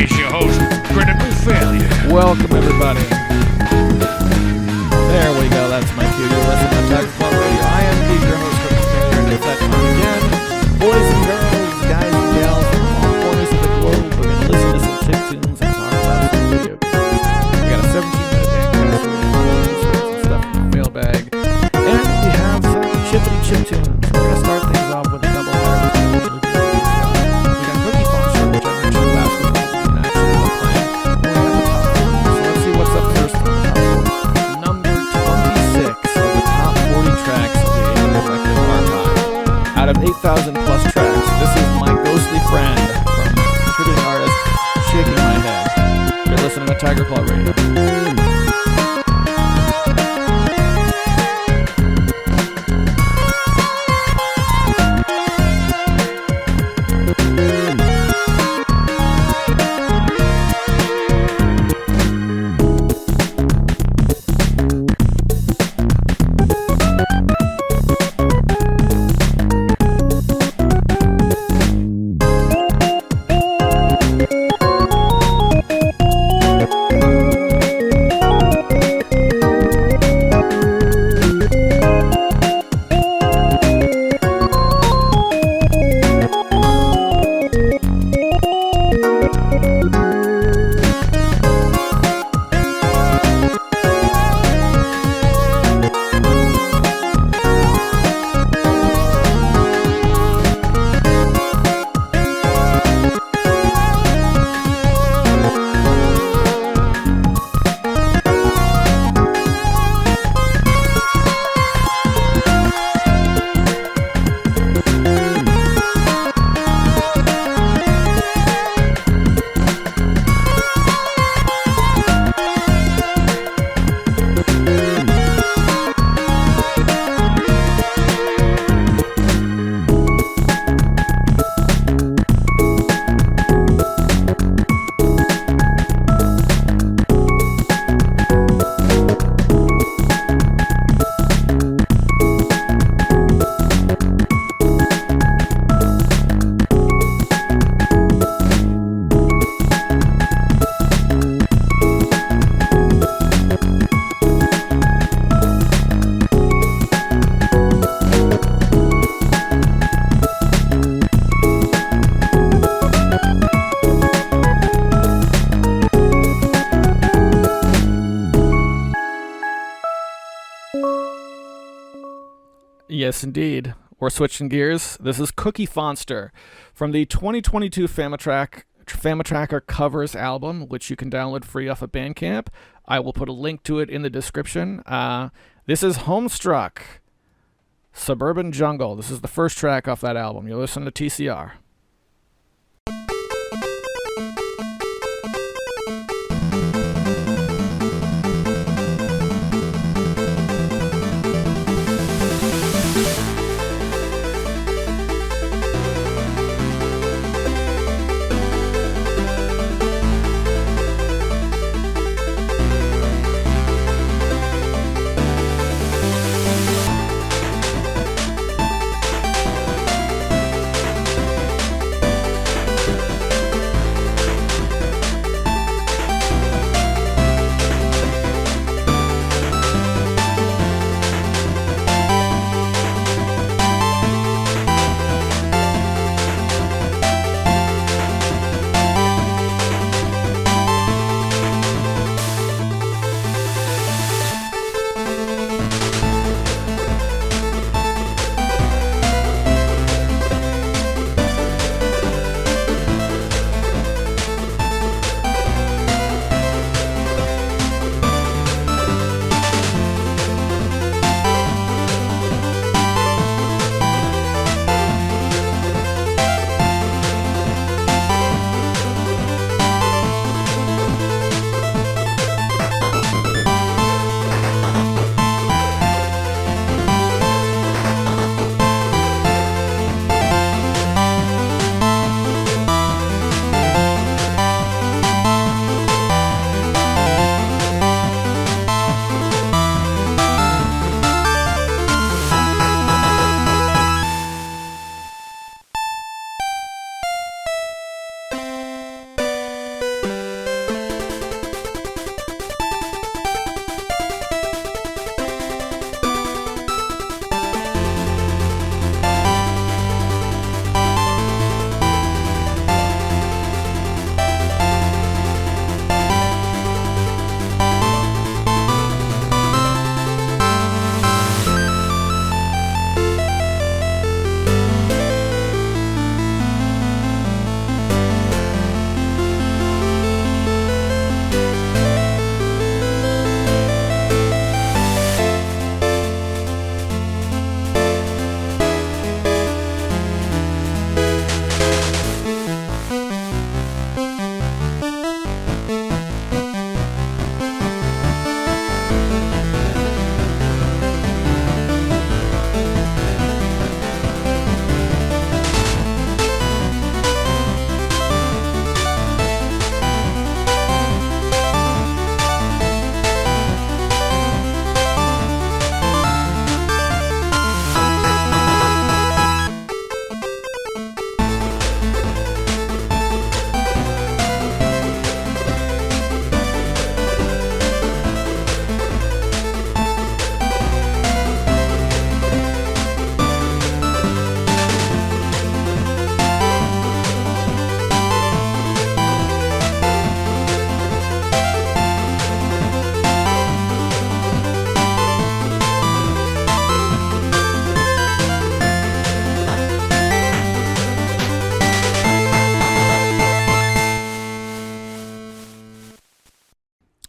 It's your host, Critical Failure. Welcome, everybody. There we go. That's my cue. You're listening to Attack Club Radio. I am indeed your host, Critical Failure, and it's that time again. Boys and girls, guys and gals from all corners of the globe, we're going to listen to some chip tunes and talk about some video games. We got a 17-minute band cast. We're going to some stuff in the mailbag. And we have some chippity chip tunes. We're going to start things off with a double header. We got Cookie Monster, which I mentioned last week. What's up first on the top 40? Number 26 of the top 40 tracks of the Alien Collective archive. Out of 8,000 plus tracks, this is My Ghostly Friend from contributing artist Shaking My Head. You're listening to Tiger Claw Radio. Yes, indeed. We're switching gears. This is Cookie Fonster from the 2022 Famatracker Covers album, which you can download free off of Bandcamp. I will put a link to it in the description. This is Homestruck, Suburban Jungle. This is the first track off that album. You'll listen to TCR.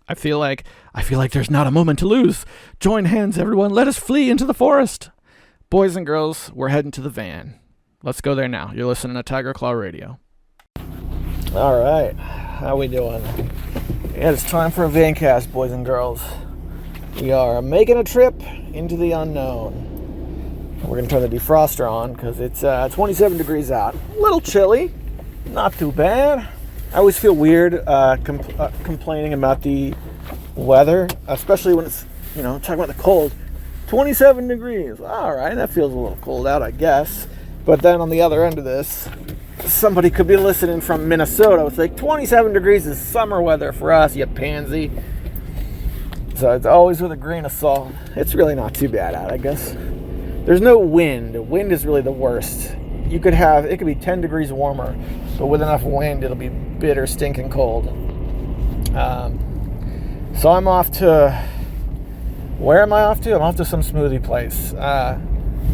I feel like there's not a moment to lose. Join hands, everyone. Let us flee into the forest. Boys and girls, we're heading to the van. Let's go there now. You're listening to Tiger Claw Radio. All right. How we doing? Yeah, it's time for a vancast, boys and girls. We are making a trip into the unknown. We're going to turn the defroster on because it's 27 degrees out. A little chilly. Not too bad. I always feel weird complaining about the weather, especially when it's, talking about the cold. 27 degrees. All right, that feels a little cold out, I guess. But then on the other end of this, somebody could be listening from Minnesota. It's like 27 degrees is summer weather for us, you pansy. So it's always with a grain of salt. It's really not too bad out, I guess. There's no wind. Wind is really the worst. It could be 10 degrees warmer, but with enough wind, it'll be bitter, stinking cold. So I'm off to, where am I off to? I'm off to some smoothie place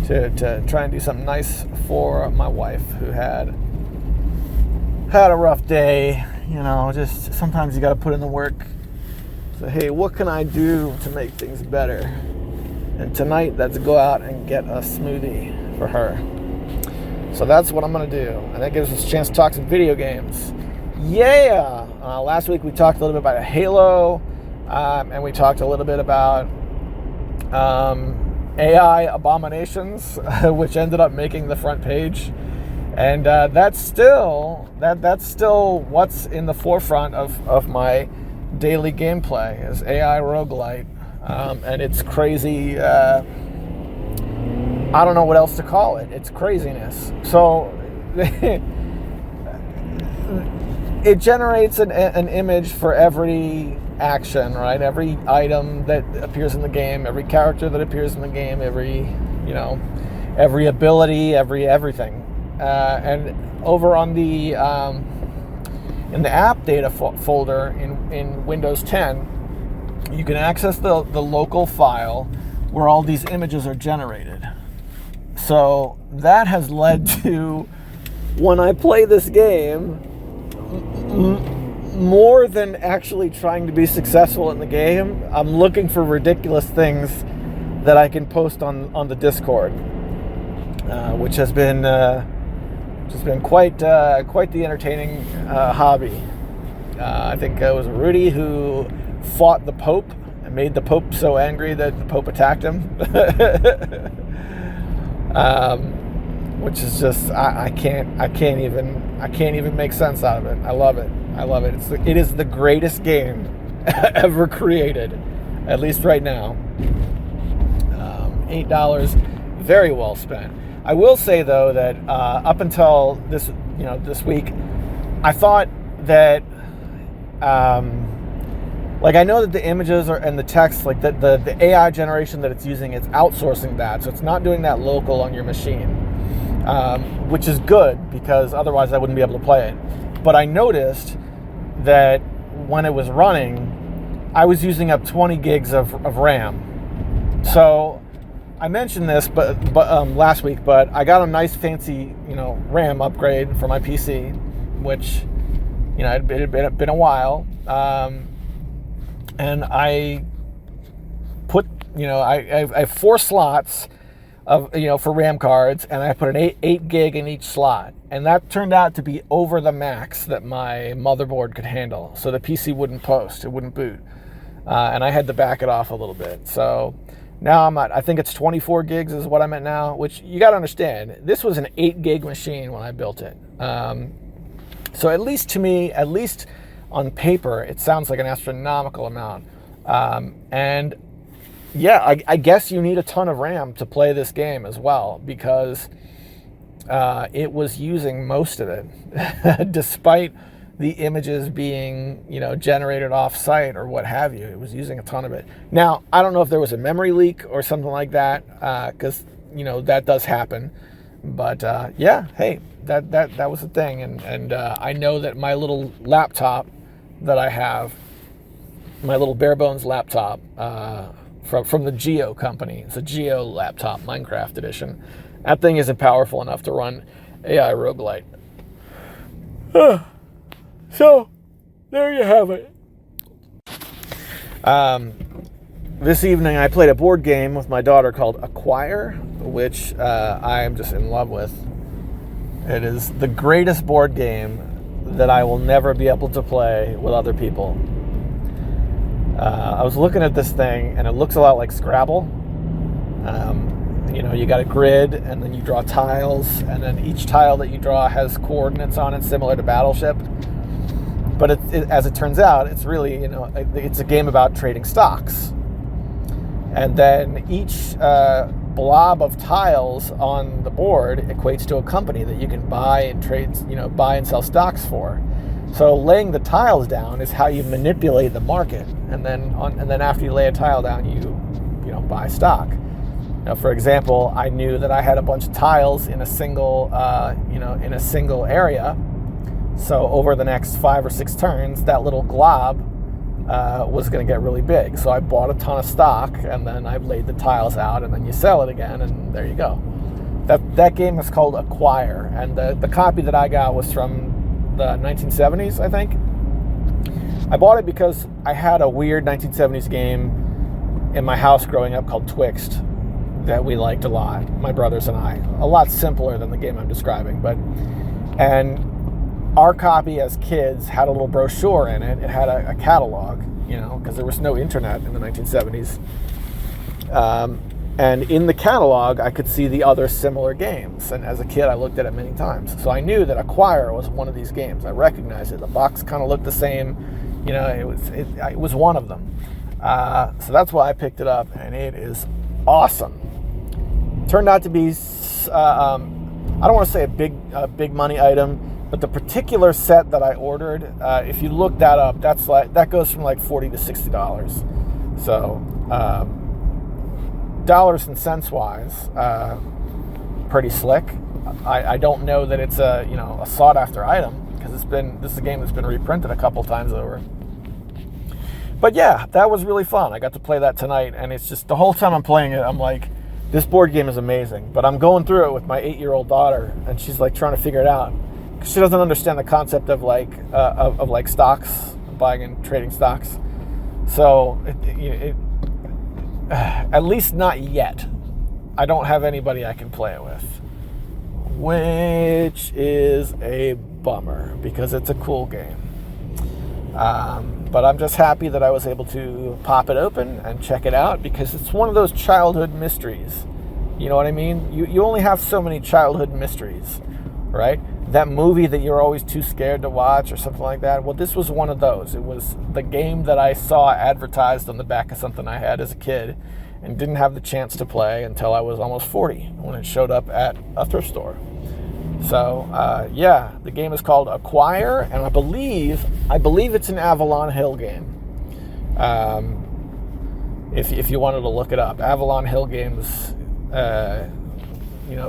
to try and do something nice for my wife who had a rough day. Just sometimes you got to put in the work. So, hey, what can I do to make things better? And tonight, let's go out and get a smoothie for her. So that's what I'm going to do. And that gives us a chance to talk some video games. Yeah! Last week we talked a little bit about Halo. And we talked a little bit about AI abominations, which ended up making the front page. And that's still what's in the forefront of my daily gameplay is AI roguelite. And it's crazy. I don't know what else to call it. It's craziness. So it generates an image for every action, right? Every item that appears in the game, every character that appears in the game, every ability, everything. And over on the in the app data folder in Windows 10, you can access the local file where all these images are generated. So that has led to, when I play this game, more than actually trying to be successful in the game, I'm looking for ridiculous things that I can post on the Discord, which has been quite the entertaining hobby. I think it was Rudy who fought the Pope and made the Pope so angry that the Pope attacked him. Which is just I can't even make sense out of it. I love it. It is the greatest game ever created, at least right now. $8, very well spent. I will say though that up until this week, I thought that I know that the images and the text, like the AI generation that it's using, it's outsourcing that, so it's not doing that local on your machine, which is good because otherwise I wouldn't be able to play it. But I noticed that when it was running, I was using up 20 gigs of RAM. So I mentioned this, but last week, but I got a nice fancy RAM upgrade for my PC, which it had been a while. And I put, I have 4 slots of, for RAM cards, and I put an 8 gig in each slot. And that turned out to be over the max that my motherboard could handle. So the PC wouldn't post, it wouldn't boot. And I had to back it off a little bit. So now I'm at, I think it's 24 gigs is what I'm at now, which you got to understand, this was an 8 gig machine when I built it. So at least to me, at least on paper, it sounds like an astronomical amount. And yeah, I guess you need a ton of RAM to play this game as well, because it was using most of it, despite the images being, generated off-site or what have you. It was using a ton of it. Now, I don't know if there was a memory leak or something like that, because, that does happen. But yeah, hey, that was the thing. And I know that my little laptop that I have, my little bare bones laptop from the Geo company. It's a Geo laptop, Minecraft edition. That thing isn't powerful enough to run AI roguelite. So, there you have it. This evening I played a board game with my daughter called Acquire, which I am just in love with. It is the greatest board game that I will never be able to play with other people. I was looking at this thing, and it looks a lot like Scrabble. You got a grid, and then you draw tiles, and then each tile that you draw has coordinates on it, similar to Battleship. But as it turns out, it's really, it's a game about trading stocks. And then each blob of tiles on the board equates to a company that you can buy and trade, buy and sell stocks for. So laying the tiles down is how you manipulate the market, and then after you lay a tile down, you buy stock. Now, for example, I knew that I had a bunch of tiles in a single area. So over the next 5 or 6 turns, that little glob was going to get really big. So I bought a ton of stock, and then I laid the tiles out, and then you sell it again, and there you go. That game is called Acquire, and the copy that I got was from the 1970s, I think. I bought it because I had a weird 1970s game in my house growing up called Twixt that we liked a lot, my brothers and I. A lot simpler than the game I'm describing, and our copy as kids had a little brochure in it. It had a catalog, because there was no internet in the 1970s. And in the catalog, I could see the other similar games. And as a kid, I looked at it many times. So I knew that Acquire was one of these games. I recognized it. The box kind of looked the same. It was one of them. So that's why I picked it up, and it is awesome. Turned out to be, I don't want to say a big money item, but the particular set that I ordered, if you look that up, that goes from like $40 to $60. So dollars and cents wise, pretty slick. I don't know that it's a sought after item, because this is a game that's been reprinted a couple times over. But yeah, that was really fun. I got to play that tonight, and it's just the whole time I'm playing it, I'm like, this board game is amazing. But I'm going through it with my 8-year-old daughter, and she's like trying to figure it out. She doesn't understand the concept of like stocks, buying and trading stocks. So at least not yet. I don't have anybody I can play it with, which is a bummer because it's a cool game. But I'm just happy that I was able to pop it open and check it out, because it's one of those childhood mysteries. You know what I mean? You only have so many childhood mysteries, right? That movie that you're always too scared to watch or something like that. Well, this was one of those. It was the game that I saw advertised on the back of something I had as a kid and didn't have the chance to play until I was almost 40 when it showed up at a thrift store. So, yeah, the game is called Acquire, and I believe it's an Avalon Hill game. If you wanted to look it up, Avalon Hill games,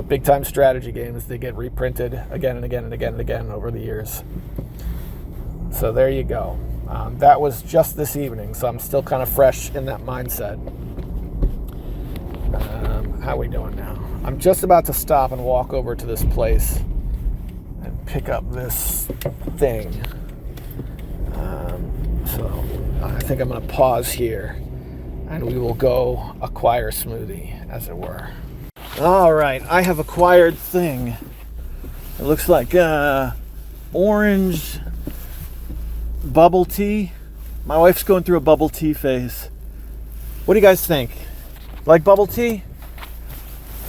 big time strategy games, they get reprinted again and again and again and again over the years. So there you go. That was just this evening, so I'm still kind of fresh in that mindset. How are we doing now? I'm just about to stop and walk over to this place and pick up this thing. So I think I'm going to pause here, and we will go acquire smoothie, as it were. All right, I have acquired thing. It looks like orange bubble tea. My wife's going through a bubble tea phase. What do you guys think? Like bubble tea?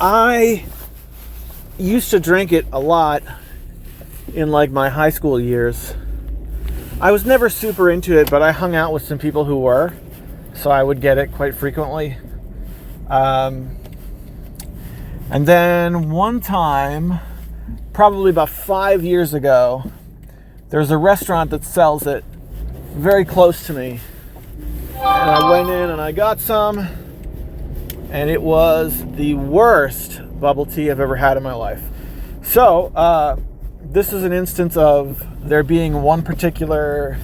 I used to drink it a lot in like my high school years. I was never super into it, but I hung out with some people who were, so I would get it quite frequently. And then one time, probably about 5 years ago, there's a restaurant that sells it very close to me. And I went in and I got some, and it was the worst bubble tea I've ever had in my life. So, this is an instance of there being one particular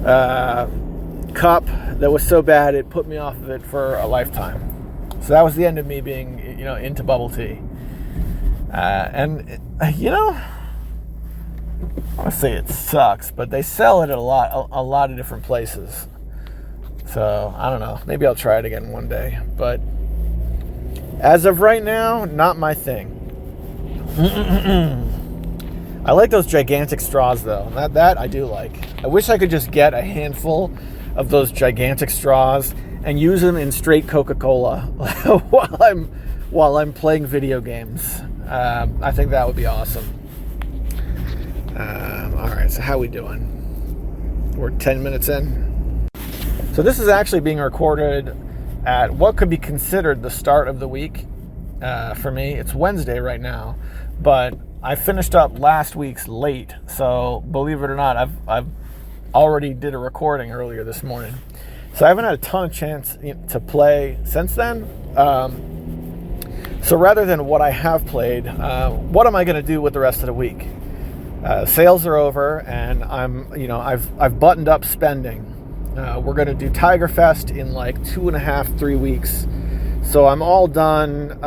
cup that was so bad it put me off of it for a lifetime. So that was the end of me being, into bubble tea. And I want to say it sucks, but they sell it at a lot of different places. So, I don't know. Maybe I'll try it again one day. But as of right now, not my thing. I like those gigantic straws, though. That I do like. I wish I could just get a handful of those gigantic straws and use them in straight Coca-Cola while I'm playing video games. I think that would be awesome. All right, so how we doing? We're 10 minutes in. So this is actually being recorded at what could be considered the start of the week for me. It's Wednesday right now, but I finished up last week's late. So believe it or not, I've already did a recording earlier this morning. So I haven't had a ton of chance to play since then. So rather than what I have played, what am I going to do with the rest of the week? Sales are over, and I've buttoned up spending. We're going to do Tiger Fest in like 2.5, 3 weeks. So I'm all done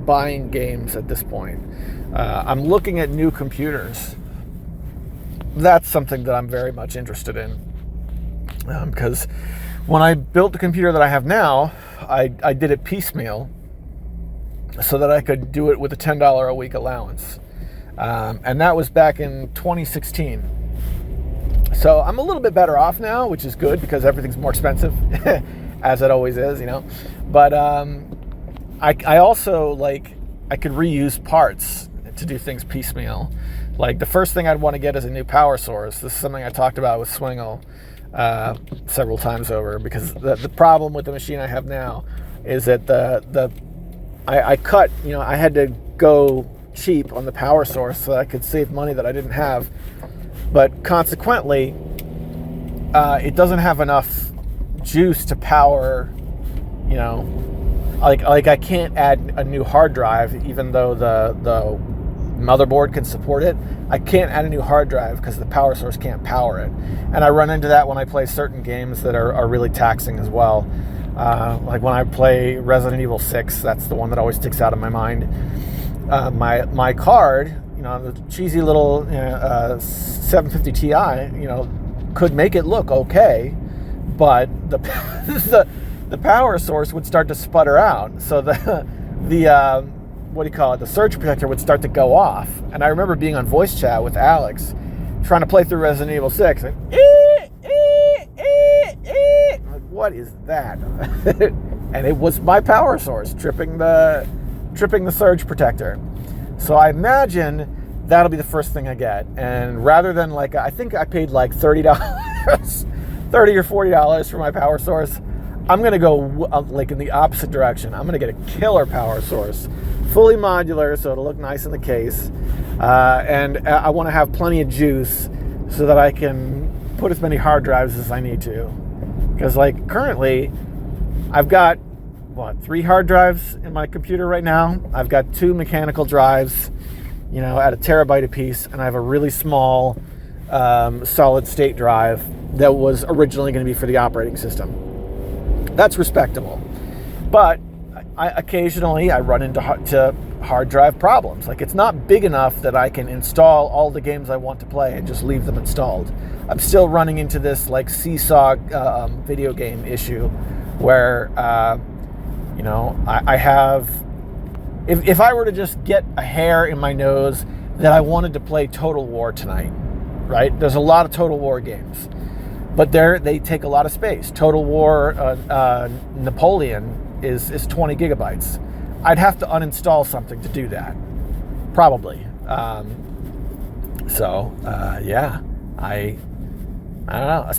buying games at this point. I'm looking at new computers. That's something that I'm very much interested in. Because when I built the computer that I have now, I did it piecemeal so that I could do it with a $10 a week allowance. And that was back in 2016. So I'm a little bit better off now, which is good because everything's more expensive, as it always is, But I also, I could reuse parts to do things piecemeal. Like, the first thing I'd want to get is a new power source. This is something I talked about with Swingle several times over, because the problem with the machine I have now is that I cut, I had to go cheap on the power source so that I could save money that I didn't have. But consequently, it doesn't have enough juice to power, like I can't add a new hard drive, even though the motherboard can support it. I can't add a new hard drive because the power source can't power it. And I run into that when I play certain games that are really taxing as well. Like when I play Resident Evil 6, that's the one that always sticks out of my mind. My card, the cheesy little 750 Ti, could make it look okay, but the power source would start to sputter out. So the surge protector would start to go off. And I remember being on voice chat with Alex, trying to play through Resident Evil 6, and I'm like, what is that? And it was my power source tripping the surge protector. So I imagine that'll be the first thing I get. And rather than I think I paid like $30 $30 or $40 for my power source, I'm going to go in the opposite direction. I'm going to get a killer power source, fully modular, so it'll look nice in the case. And I want to have plenty of juice so that I can put as many hard drives as I need to. Because currently, I've got 3 hard drives in my computer right now. I've got 2 mechanical drives, at a terabyte apiece, and I have a really small solid state drive that was originally going to be for the operating system. That's respectable. But occasionally I run into hard drive problems. It's not big enough that I can install all the games I want to play and just leave them installed. I'm still running into this seesaw video game issue where I have, if I were to just get a hair in my nose that I wanted to play Total War tonight, right? There's a lot of Total War games, but they take a lot of space. Total War Napoleon is 20 gigabytes. I'd have to uninstall something to do that, probably. Yeah, I don't know.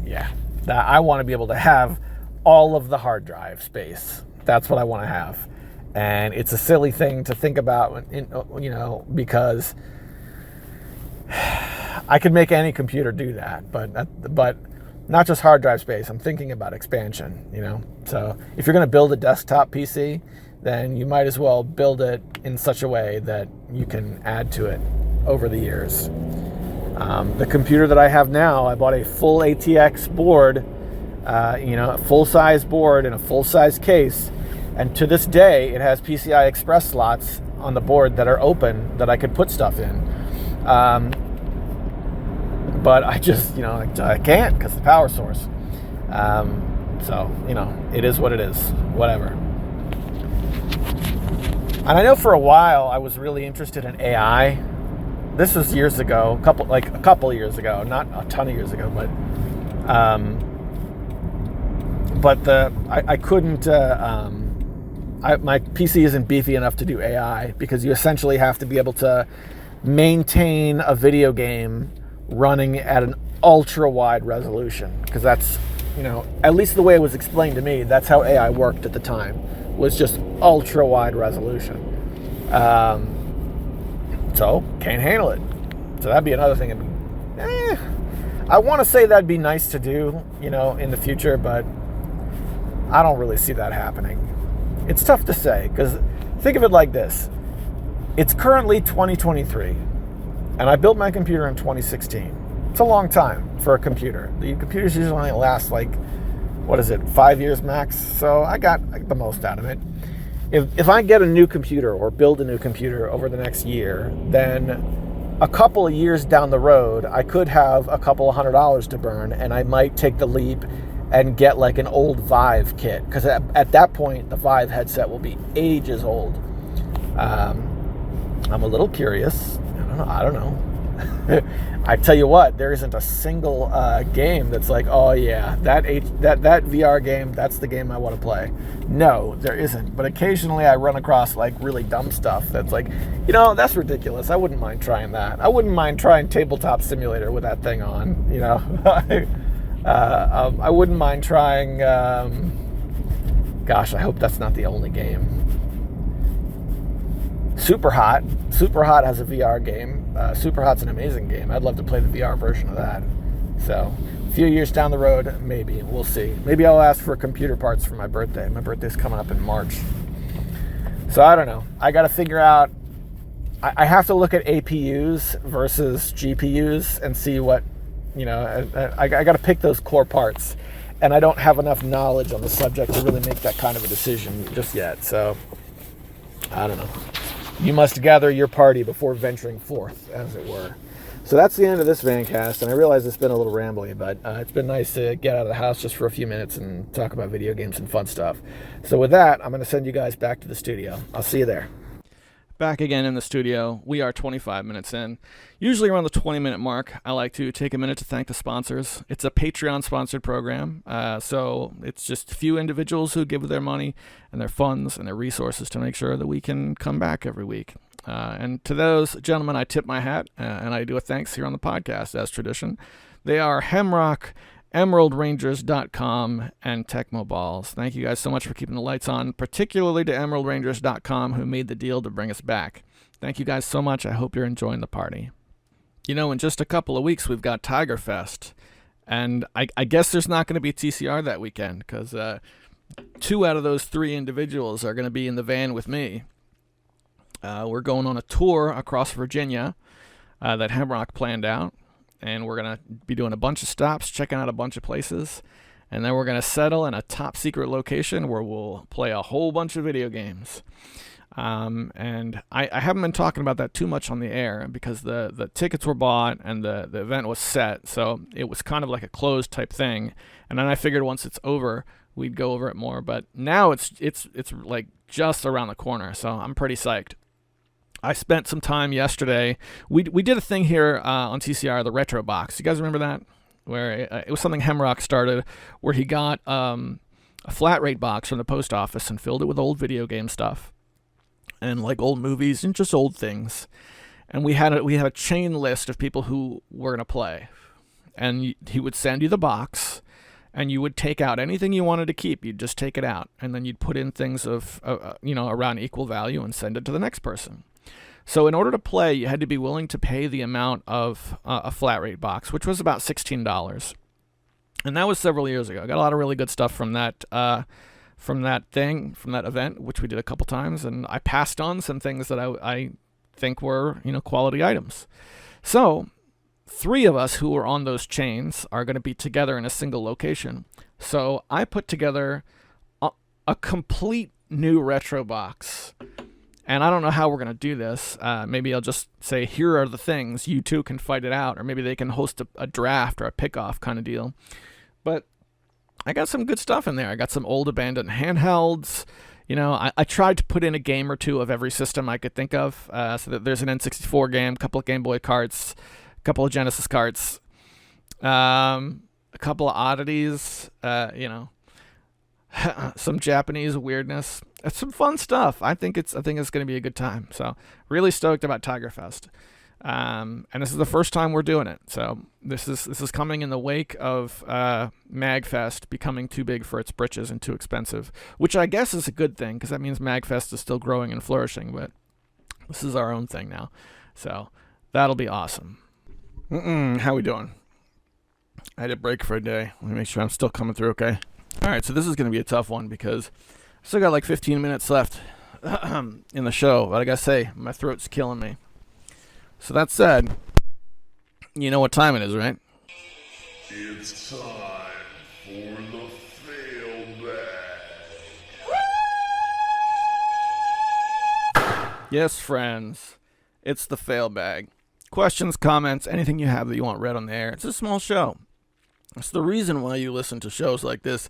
Yeah, I want to be able to have all of the hard drive space. That's what I want to have. And it's a silly thing to think about, because I could make any computer do that, but not just hard drive space. I'm thinking about expansion, So if you're going to build a desktop PC, then you might as well build it in such a way that you can add to it over the years. The computer that I have now, I bought a full ATX board, a full-size board in a full-size case, and to this day, it has PCI Express slots on the board that are open that I could put stuff in. But I just, I can't because of the power source. So, it is what it is. Whatever. And I know for a while I was really interested in AI. This was years ago, a couple years ago, not a ton of years ago, but I couldn't. My PC isn't beefy enough to do AI because you essentially have to be able to maintain a video game running at an ultra wide resolution, because that's, at least the way it was explained to me, that's how AI worked at the time, was just ultra wide resolution. So can't handle it. So that'd be another thing. I want to say that'd be nice to do, in the future, but I don't really see that happening. It's tough to say, because think of it like this. It's currently 2023, and I built my computer in 2016. It's a long time for a computer. The computers usually only last 5 years max, so I got the most out of it. If I get a new computer or build a new computer over the next year, then a couple of years down the road, I could have a couple of $100 to burn, and I might take the leap and get like an old Vive kit, because at that point, the Vive headset will be ages old. I'm a little curious. I don't know. I tell you what, there isn't a single game that's like, oh yeah, that VR game, that's the game I want to play. No, there isn't. But occasionally I run across like really dumb stuff that's like, that's ridiculous. I wouldn't mind trying that. I wouldn't mind trying Tabletop Simulator with that thing on. I wouldn't mind trying. Gosh, I hope that's not the only game. Superhot has a VR game. Superhot's an amazing game. I'd love to play the VR version of that. So, a few years down the road, maybe. We'll see. Maybe I'll ask for computer parts for my birthday. My birthday's coming up in March. So, I don't know. I got to figure out... I have to look at APUs versus GPUs and see what... I got to pick those core parts. And I don't have enough knowledge on the subject to really make that kind of a decision just yet. So, I don't know. You must gather your party before venturing forth, as it were. So that's the end of this Vancast, and I realize it's been a little rambly, but it's been nice to get out of the house just for a few minutes and talk about video games and fun stuff. So with that, I'm going to send you guys back to the studio. I'll see you there. Back again in the studio. We are 25 minutes in. Usually around the 20-minute mark, I like to take a minute to thank the sponsors. It's a Patreon-sponsored program, so it's just a few individuals who give their money and their funds and their resources to make sure that we can come back every week. And to those gentlemen, I tip my hat, and I do a thanks here on the podcast, as tradition. They are Hemrock, EmeraldRangers.com, and TechmoBalls. Thank you guys so much for keeping the lights on, particularly to EmeraldRangers.com, who made the deal to bring us back. Thank you guys so much. I hope you're enjoying the party. In just a couple of weeks, we've got Tiger Fest, and I guess there's not going to be TCR that weekend, because 2 out of those 3 individuals are going to be in the van with me. We're going on a tour across Virginia that Hemrock planned out. And we're going to be doing a bunch of stops, checking out a bunch of places. And then we're going to settle in a top secret location where we'll play a whole bunch of video games. And I haven't been talking about that too much on the air because the tickets were bought and the event was set. So it was kind of like a closed type thing. And then I figured once it's over, we'd go over it more. But now it's like just around the corner. So I'm pretty psyched. I spent some time yesterday. We did a thing here on TCR, the Retro Box. You guys remember that? Where it was something Hemrock started, where he got a flat rate box from the post office and filled it with old video game stuff, and like old movies and just old things. And we had a chain list of people who were gonna play, and he would send you the box, and you would take out anything you wanted to keep. You'd just take it out, and then you'd put in things of around equal value and send it to the next person. So in order to play, you had to be willing to pay the amount of a flat rate box, which was about $16. And that was several years ago. I got a lot of really good stuff from that event, which we did a couple times. And I passed on some things that I think were, quality items. So 3 of us who were on those chains are going to be together in a single location. So I put together a complete new retro box. And I don't know how we're going to do this. Maybe I'll just say, here are the things. You two can fight it out. Or maybe they can host a draft or a pick-off kind of deal. But I got some good stuff in there. I got some old abandoned handhelds. I tried to put in a game or two of every system I could think of. So that there's an N64 game, a couple of Game Boy carts, a couple of Genesis carts, a couple of oddities, some Japanese weirdness. It's some fun stuff. I think it's going to be a good time. So really stoked about Tigerfest. And this is the first time we're doing it. So this is coming in the wake of MagFest becoming too big for its britches and too expensive, which I guess is a good thing because that means MagFest is still growing and flourishing. But this is our own thing now, so that'll be awesome. How we doing? I had a break for a day. Let me make sure I'm still coming through. Okay. All right. So this is going to be a tough one because I still got like 15 minutes left in the show. But I gotta say, my throat's killing me. So that said, you know what time it is, right? It's time for the fail bag. Yes, friends. It's the fail bag. Questions, comments, anything you have that you want read on the air. It's a small show. It's the reason why you listen to shows like this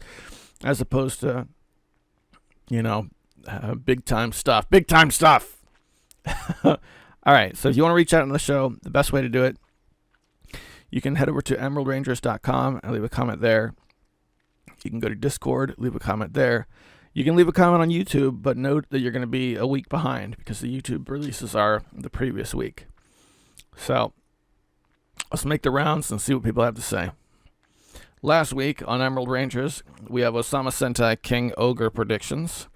as opposed to, big time stuff. Big time stuff! All right, so if you want to reach out on the show, the best way to do it, you can head over to emeraldrangers.com and leave a comment there. You can go to Discord, leave a comment there. You can leave a comment on YouTube, but note that you're going to be a week behind because the YouTube releases are the previous week. So let's make the rounds and see what people have to say. Last week on Emerald Rangers, we have Osama Sentai King Ogre predictions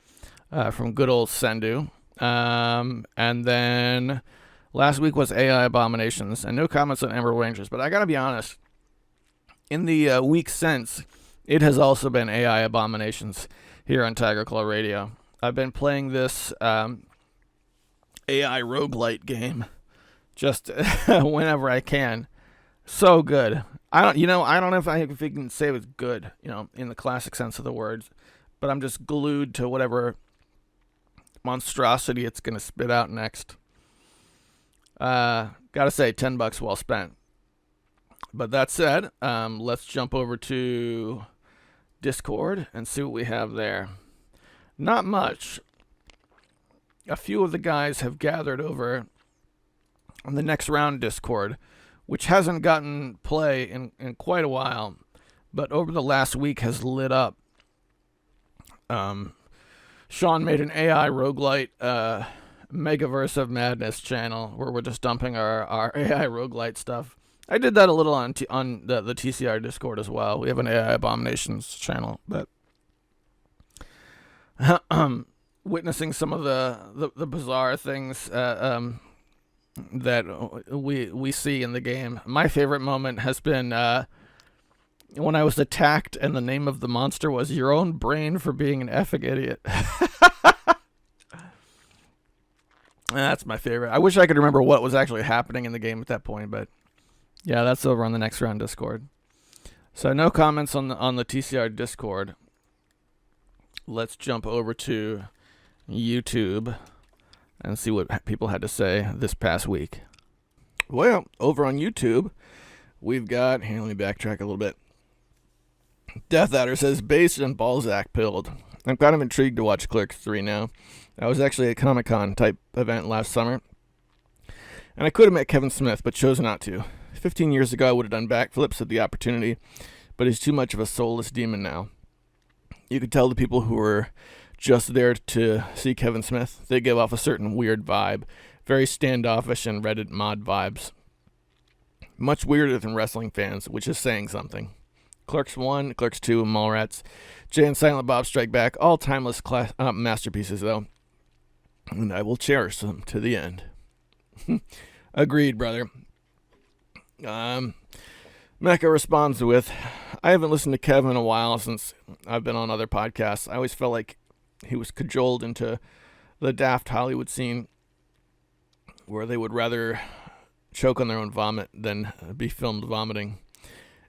from good old Sendu. And then last week was AI Abominations, and no comments on Emerald Rangers. But I gotta be honest, in the week since, it has also been AI Abominations here on Tiger Claw Radio. I've been playing this AI roguelite game just whenever I can. So good. I don't know if I can say it was good, in the classic sense of the words, but I'm just glued to whatever monstrosity it's going to spit out next. Gotta say, $10 well spent. But that said, let's jump over to Discord and see what we have there. Not much. A few of the guys have gathered over on the next round Discord, which hasn't gotten play in quite a while, but over the last week has lit up. Sean made an AI roguelite Megaverse of Madness channel where we're just dumping our AI roguelite stuff. I did that a little on the TCR Discord as well. We have an AI Abominations channel, but witnessing some of the bizarre things that we see in the game. My favorite moment has been when I was attacked and the name of the monster was "Your Own Brain for Being an Effing Idiot." That's my favorite. I wish I could remember what was actually happening in the game at that point, but yeah, that's over on the next round Discord. So no comments on the TCR Discord. Let's jump over to YouTube and see what people had to say this past week. Well, over on YouTube, we've got... Here, let me backtrack a little bit. Death Adder says, based on Balzac pilled. I'm kind of intrigued to watch Clerks 3 now. I was actually at a Comic-Con type event last summer, and I could have met Kevin Smith, but chose not to. 15 years ago, I would have done backflips at the opportunity, but he's too much of a soulless demon now. You could tell the people who were just there to see Kevin Smith, they give off a certain weird vibe, very standoffish and Reddit mod vibes. Much weirder than wrestling fans, which is saying something. Clerks 1, Clerks 2, Mallrats, Jay and Silent Bob Strike Back, all timeless masterpieces, though. And I will cherish them to the end. Agreed, brother. Mecca responds with, I haven't listened to Kevin in a while since I've been on other podcasts. I always felt like he was cajoled into the daft Hollywood scene where they would rather choke on their own vomit than be filmed vomiting.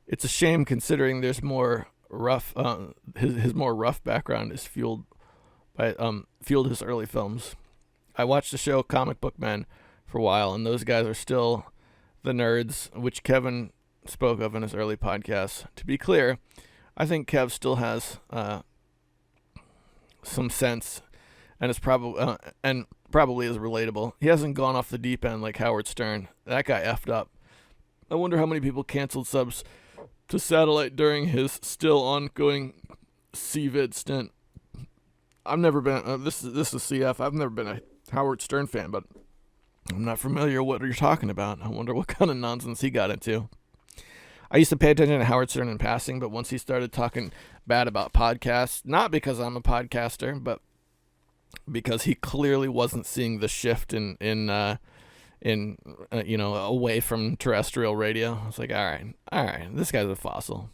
It's a shame considering there's more rough, his more rough background is fueled his early films. I watched the show Comic Book Men for a while, and those guys are still the nerds, which Kevin spoke of in his early podcasts. To be clear, I think Kev still has some sense, and is probably is relatable. He hasn't gone off the deep end like Howard Stern. That guy effed up. I wonder how many people canceled subs to satellite during his still ongoing CVID stint. I've never been. This is CF. I've never been a Howard Stern fan, but I'm not familiar with what you're talking about. I wonder what kind of nonsense he got into. I used to pay attention to Howard Stern in passing, but once he started talking bad about podcasts, not because I'm a podcaster, but because he clearly wasn't seeing the shift in away from terrestrial radio. I was like, all right, this guy's a fossil.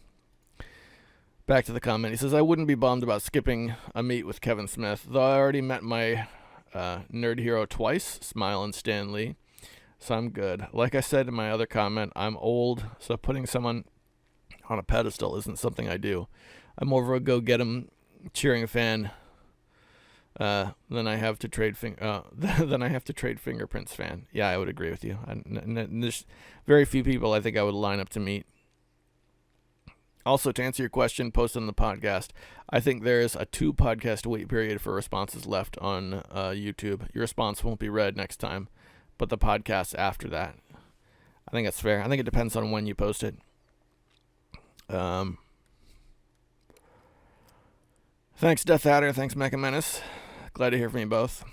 Back to the comment. He says, I wouldn't be bummed about skipping a meet with Kevin Smith, though I already met my nerd hero twice, Smile and Stan Lee. So I'm good. Like I said in my other comment, I'm old, so putting someone on a pedestal isn't something I do. I'm more of a go-get-'em cheering fan than I have to trade fingerprints fan. Yeah, I would agree with you. And there's very few people I think I would line up to meet. Also, to answer your question, posted on the podcast, I think there is a 2 podcast wait period for responses left on YouTube. Your response won't be read next time, but the podcast after that. I think that's fair. I think it depends on when you post it. Thanks, Death Adder. Thanks, Mecha Menace. Glad to hear from you both.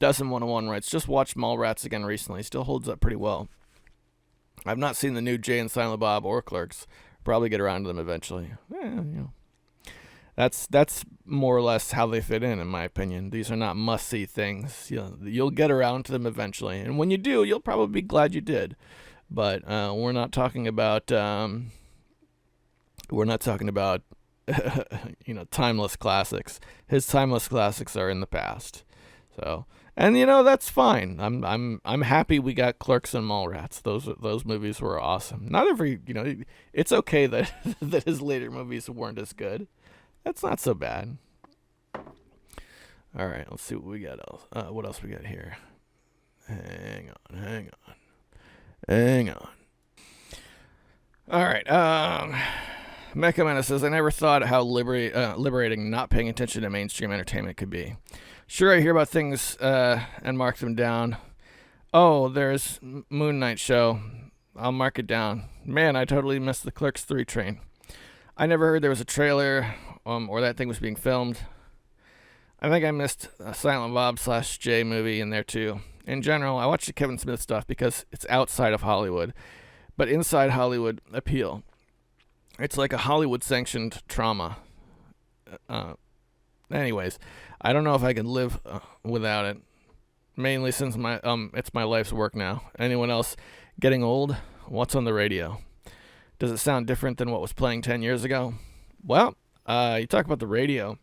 Destin101 writes, just watched Mallrats again recently. Still holds up pretty well. I've not seen the new Jay and Silent Bob or Clerks. Probably get around to them eventually. That's more or less how they fit in my opinion. These are not must-see things. You'll get around to them eventually, and when you do, you'll probably be glad you did. But we're not talking about timeless classics. His timeless classics are in the past. So, and that's fine. I'm happy we got Clerks and Mallrats. Those movies were awesome. Not every, it's okay that that his later movies weren't as good. That's not so bad. All right, let's see what we got else. What else we got here? Hang on. All right. Mecha Mana says, I never thought how liberating not paying attention to mainstream entertainment could be. Sure, I hear about things and mark them down. Oh, there's Moon Knight show. I'll mark it down. Man, I totally missed the Clerks 3 train. I never heard there was a trailer or that thing was being filmed. I think I missed a Silent Bob / Jay movie in there too. In general, I watch the Kevin Smith stuff because it's outside of Hollywood, but inside Hollywood appeal. It's like a Hollywood-sanctioned trauma. Anyways, I don't know if I can live without it. Mainly since it's my life's work now. Anyone else getting old? What's on the radio? Does it sound different than what was playing 10 years ago? Well, you talk about the radio.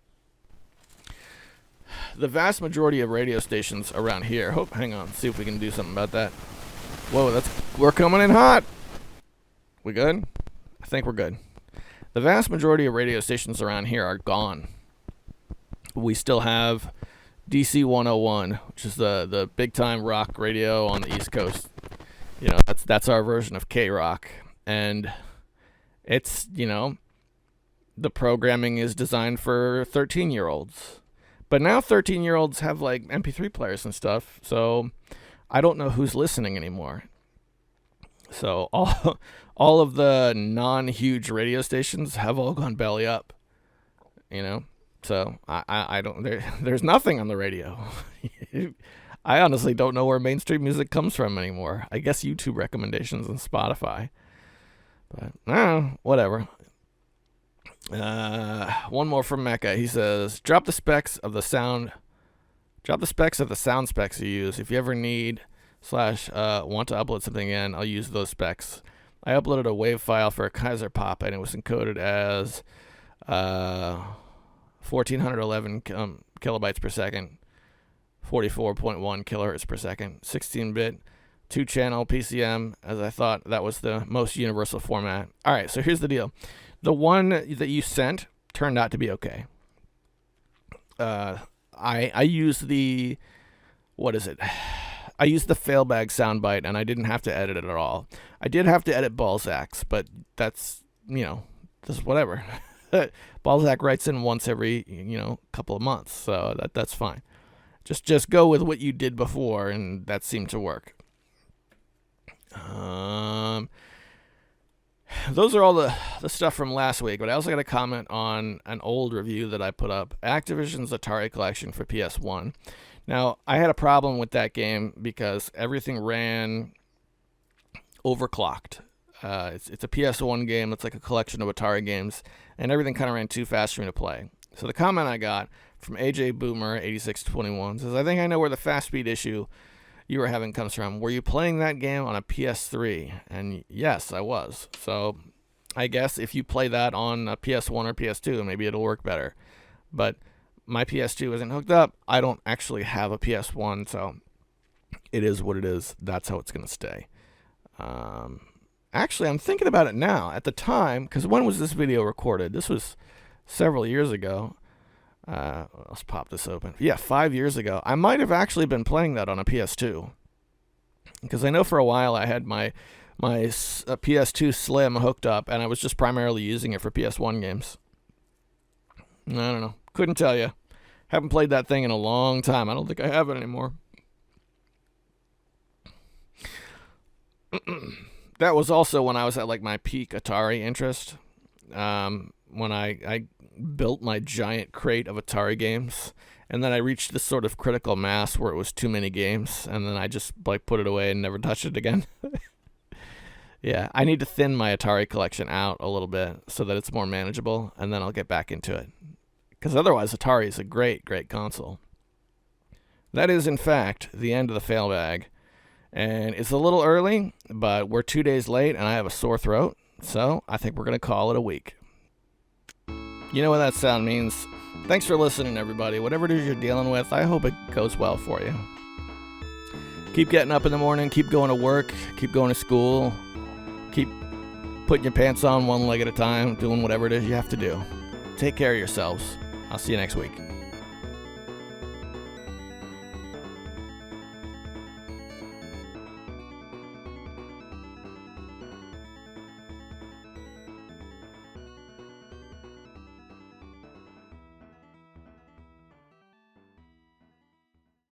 The vast majority of radio stations around here. Hang on, see if we can do something about that. Whoa, we're coming in hot. We good? I think we're good. The vast majority of radio stations around here are gone. We still have DC 101, which is the big time rock radio on the East Coast. That's our version of K-Rock. And it's, the programming is designed for 13-year-olds. But now 13-year-olds have like MP3 players and stuff, so I don't know who's listening anymore. So all of the non-huge radio stations have all gone belly up, So I don't. There's nothing on the radio. I honestly don't know where mainstream music comes from anymore. I guess YouTube recommendations and Spotify, but whatever. One more from Mecca. He says, drop the specs of the sound specs you use. If you ever need / want to upload something again, I'll use those specs. I uploaded a WAV file for a Kaiser Pop, and it was encoded as 1411 kilobytes per second, 44.1 kilohertz per second, 16-bit, 2-channel PCM, as I thought that was the most universal format. All right, so here's the deal. The one that you sent turned out to be okay. I used the, I used the failbag soundbite, and I didn't have to edit it at all. I did have to edit Balzac's, but that's, just whatever. Balzac writes in once every, couple of months, so that's fine. Just go with what you did before, and that seemed to work. Those are all the stuff from last week, but I also got a comment on an old review that I put up, Activision's Atari Collection for PS1. Now, I had a problem with that game because everything ran overclocked. It's a PS1 game that's like a collection of Atari games, and everything kind of ran too fast for me to play. So the comment I got from AJ Boomer 8621 says, I think I know where the fast speed issue you were having comes from. Were you playing that game on a PS3? And yes, I was. So I guess if you play that on a PS1 or PS2, maybe it'll work better. But my PS2 isn't hooked up. I don't actually have a PS1, so it is what it is. That's how it's going to stay. Actually, I'm thinking about it now. At the time, because when was this video recorded? This was several years ago. Let's pop this open. Yeah, 5 years ago. I might have actually been playing that on a PS2. Because I know for a while I had my PS2 Slim hooked up, and I was just primarily using it for PS1 games. I don't know. Couldn't tell you. Haven't played that thing in a long time. I don't think I have it anymore. That was also when I was at like my peak Atari interest. When I built my giant crate of Atari games, and then I reached this sort of critical mass where it was too many games, and then I just like put it away and never touched it again. Yeah, I need to thin my Atari collection out a little bit so that it's more manageable, and then I'll get back into it. Because otherwise, Atari is a great, great console. That is, in fact, the end of the fail bag. And it's a little early, but we're 2 days late, and I have a sore throat, so I think we're going to call it a week. You know what that sound means. Thanks for listening, everybody. Whatever it is you're dealing with, I hope it goes well for you. Keep getting up in the morning, keep going to work, keep going to school, keep putting your pants on one leg at a time, doing whatever it is you have to do. Take care of yourselves. I'll see you next week.